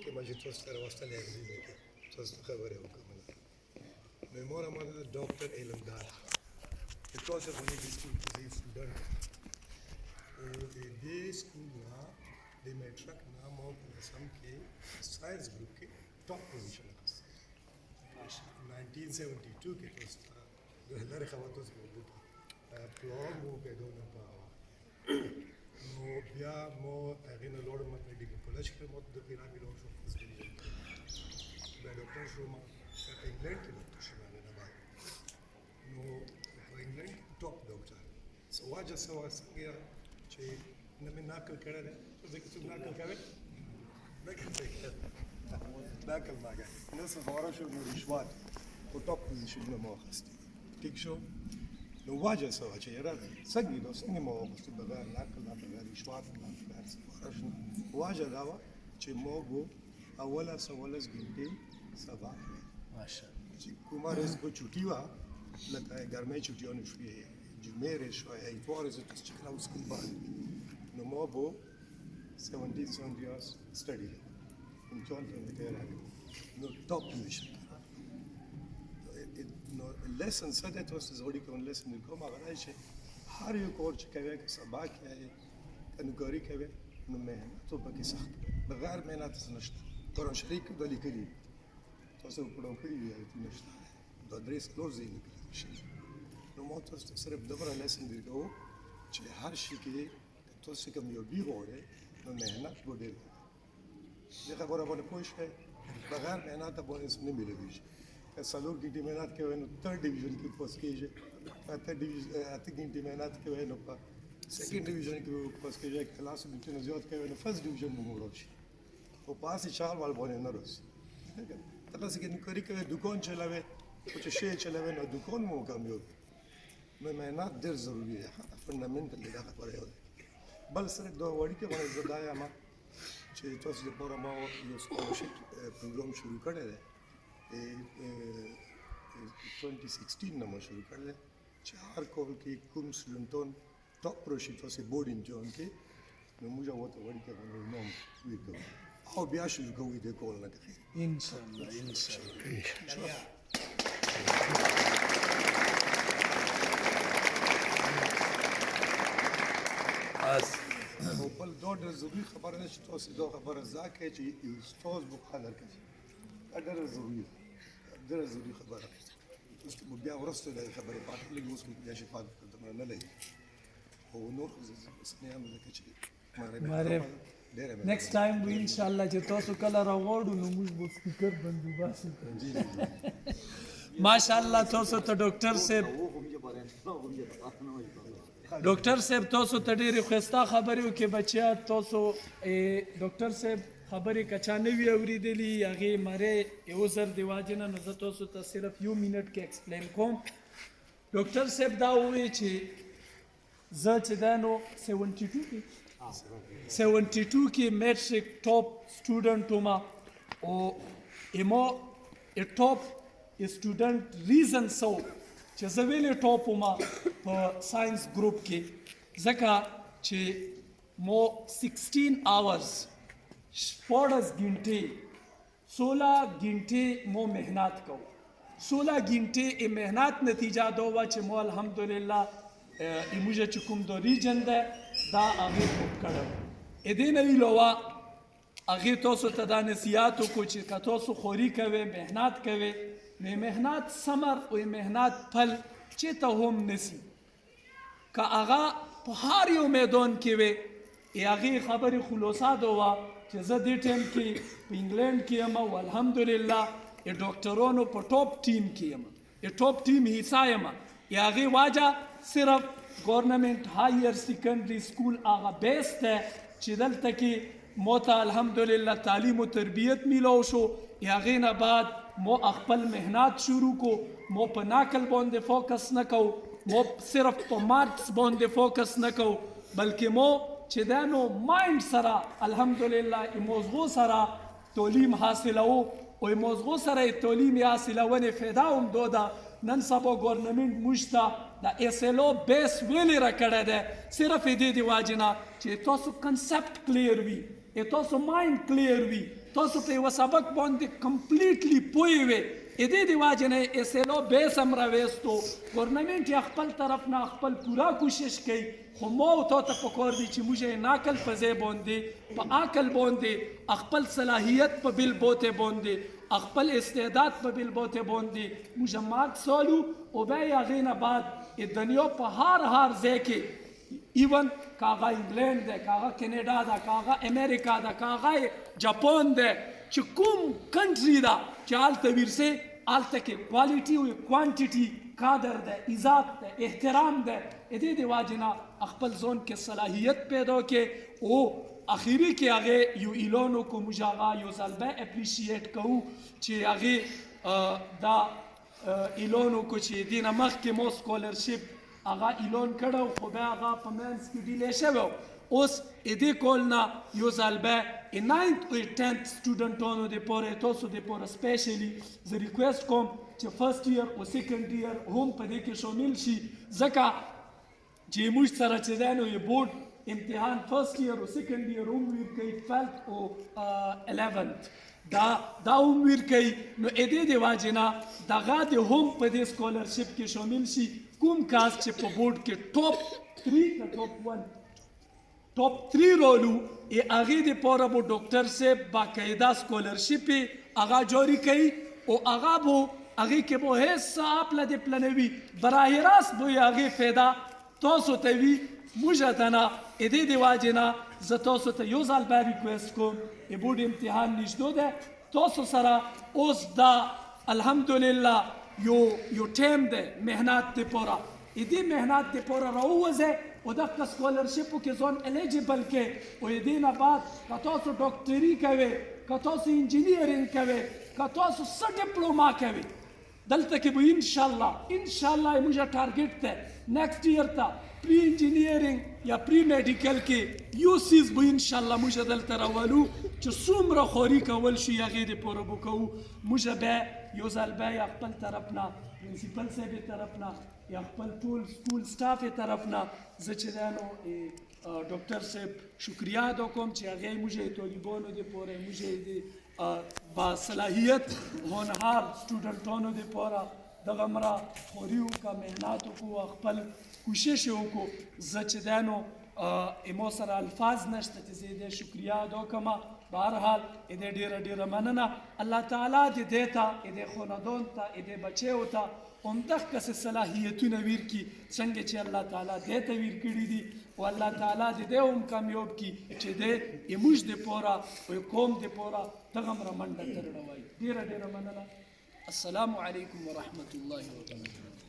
کې مجه تاسو سره واستلې غوښتل کې تاسو خبره وکړم نو مور ما د ډاکټر علمدار تاسو په دې سکول کې سټوډنټ او دې سکول نه د میټرک نه مو په سم کې ساينس ګروپ کې ټاپ پوزیشن اخیسته 1972 کې تاسو د لارې خواته څه وکړه پلان مو په دونه پاو نو بیا مو هغه نه لوړ مټ کالج کې مو د پیرامې لوړ شو فز ډیویژن بیا ډاکټر شو ما په انګلند کې ډاکټر شو هغه نه بعد نو په انګلند ټاپ ډاکټر سو واجه سو څنګه چې نه مې ناکل کړه ده ځکه چې ناکل کوي ناکل ماګه نو څه فورا شو نو رشوت په ټاپ پوزیشن نه مو اخیستی ټیک شو نو واجه سو چې یاره څنګه مو واخیستی بغیر ناکل نه بغیر رشوت نه بغیر څه فورا شو واجه دا و چې موږ اوله سوالس ګنټې سبا ماشاءالله چې کومه ورځ په چوټي وا لکه ګرمه چوټیونه شوې جمعه شوې ایتوار زه چې کلاو سکول باندې نو موږ 17 years study امتحان کې راغلی نو ټاپ پوزیشن نو لیسن ساده تاسو زوړی کوم لیسن کوم هغه چې هر یو کور چې کوي سبا کې انګوري کوي نو مهنت په کې سخت بغیر مهنت نشته قرآن شریف د لیکلي تاسو په ډول کې نشته د درس کلوز لیکل شي نو مو تاسو صرف دغه لیسن درکو چې هر شي کې تاسو کوم یو بي وره نو مهنت وړي دا خبره باندې پوه شئ بغیر مهنت باندې نه ملي که څلور ګنټې مهنت کوي نو تھرډ ډیویژن کې پوس کېږي اته ګنټې مهنت کوي نو په سیکنډ ډیویژن کې پوس کېږي کلاس ګنټې نه زیات کوي نو فرست ډیویژن مو وروشي او پاسې چار وال باندې نه روسي تاسو کې نوکری کوي دکان چلاوي او چې شی چلاوي نو دکان مو کامیاب نو مهنت ډېر ضروري ده فندامنټل دا خبره یو بل سره دوه وړي کې باندې زدایا ما چې تاسو لپاره ما یو سکولرشپ پروګرام شروع کړی دی 2016 نه ما شروع کړی چې هر کال کې کوم سټوډنټون ټاپ راشي تاسو بورډ امتحان کې نو موږ وته وړي کې باندې نوم وکړو او بیا شروع کوو د کول نه کوي ان شاء الله بل دا ډېر ضروري خبره ده چې تاسو دا خبره ځکه چې استاد مو قدر کوي دا ډېر ضروري خبره تاسو بیا ورسته د خبرې پاتې لګي اوس بیا شي پاتې نه لګي او نور څه نه هم ځکه چې ماره next time we inshallah چې تاسو کله راوړو نو موږ به سپیکر بندوباسي ماشاءالله تاسو ته ډاکټر صاحب تاسو ته ډېرې ښایسته خبرې وکړې بچیا تاسو ډاکټر صاحب خبرې که چا نه وي اورېدلي هغې مرې یو زر د وجې نه نو زه تاسو ته صرف یو منټ کې ایکسپلین کوم ډاکټر صاحب دا ووایي چې زه چې دا نو 72 کې میټرک ټاپ سټوډنټ وم او ایمو ټاپ سټوډنټ ریزن سو چې زه ویلې ټاپ وم په ساينس ګروپ کې ځکه چې مو 16 hours 14 घंटे 16 घंटे مو مهنت کو 16 घंटे مهنت نتیجه دا و چې مو الحمدلله ایموجه چې کوم د ریجن ده دا هغه کوم کړو ا دې نه ویلوا هغه تاسو ته دا نصیحت کو چې تاسو خوري کوي مهنت کوي مهنت ثمر او مهنت پھل چې ته هم نسی که هغه په هر یو میدان کې وي هغه خبره خلاصه دوه چې زه دې ټیم کې په انګلند کې یم او الحمدلله ډاکټرانو په ټاپ ټیم کې یم ټاپ ټیم حصہ یم هغې وجه صرف ګورنمنټ هایر سیکنډري سکول هغه بیس دی چې دلته کې مو ته الحمدلله تعلیم و تربیت میلو شو هغې نه بعد مو خپل مهنت شروع کو مو په ناکل باندې فوکس نه کو مو صرف په مارکس باندې فوکس نه کو بلکې مو چې دا نو مایند سره الحمدلله موضوع سره تعلیم حاصلو او موضوع سره تعلیم حاصلونه فایده هم دوده نن سبا ګورنمنټ مشته د SLO بیس ویلې راکړی دی صرف دې د واجې نه چې تاسو کنسپټ کلیر وي تاسو مایند کلیر وي تاسو په یو سبق باندې کمپلیټلی پوه وي ادې د واجه نه اسلو به سم راويستو ګورنمنت یې خپل طرف نه خپل پورا کوشش کوي خو مو ته پکور دي چې موږ ناکل په ځای باندې په عقل باندې خپل صلاحیت په بل بوته باندې خپل استعداد په بل بوته باندې موږ مات سولو او به یې غینه بعد د دنیا په هر ځای کې ایون کاغه انګلند ده کاغه کینیډا ده کاغه امریکا ده کاغه جاپان ده چې کوم کنټری ده چې هلته ورسې هلته کې کوالټي او کوانټیټي قادر ده عزت ده احترام ده دې د واجه نه خپل ځون کې صلاحیت پیدا کې او اخیری کې هغه یو اعلان کو مجاغا یو ځلبه اپریشیټ کوو چې هغه دا اعلان کو چې دینه مخکې مو سکولرشپ هغه اعلان کړو خو بیا هغه په منځ کې ډیلې شوی اوس دې کول نه یو ځلبه 9th or 10th studentانو د پاره تاسو د پاره سپیشلی زه ریکویسټ کوم چې فرست ایئر او سیکنډ ایئر هم په دې کې شامل شي ځکه چې موږ سره چې دی نو یې بورډ امتحان فرست ایئر او سیکنډ ایئر هم ویر کوي 12th او 11th دا هم ویر کوي نو دې د واجې نه دغه د هم په دې سکولرشپ کې شامل شي کوم کاس چې په بورډ کې ټاپ 3 که ټاپ 1 ټاپ 3 رولو هغې دپاره به ډاکټر صاحب باقاعده سکولرشپ هغه جاري کوي او هغه به هغې کې به هیڅ څه اپله د پلنوي براه راست به یې هغې فایده تاسو ته وي موږ ته نه دې د واجې نه زه تاسو ته یو ځل بیا ریکویسټ کوم بورډ امتحان نږدې دی تاسو سره اوس دا الحمدلله یو ټایم دی محنت دپاره دې محنت دپاره راووځئ او دغه سکولرشپو کې ځان الیجیبل کې او دې نه بعد که تاسو ډاکټري کوئ که تاسو انجینیرینګ کوئ که تاسو څه ډپلوما کوئ دلته کې به انشاءالله موږ ټارګټ دی نیکسټ ایئر ته پری انجینیرینګ یا پری میډیکل کې یو سیز به انشاءالله موږ دلته راولو چې څومره خواري کول شي هغې دپاره به کوو موږ بیا یو ځل بیا یا خپل طرف نه پرنسپل صاحب طرف نه یا خپل ټول سکول سټاف طرف نه زه چې دی نو ډاکټر صاحب شکریه ادا کوم چې هغې موږ طالبانو دپاره موږ د باصلاحیت هنرمند سټوډنټانو دپاره دغه مره خوري وکړه محنت وکړو خپل کوشش یې وکړو زه چې دی نو ما سره الفاظ نشته چې زه دې شکریه ادا کړم بهرحال دې ډېره مننه الله تعالی دې ته دې خاندان ته دې بچیو ته همدغسې صلاحیتونه ویر کړي څنګه چې الله تعالی دې ته ویر کړي دي او الله تعالی دې هم کامیاب کړي چې دې موږ دپاره او قوم دپاره دغه مره منډه ترړه وایي ډېره مننه السلام علیکم ورحمة الله وبرکاته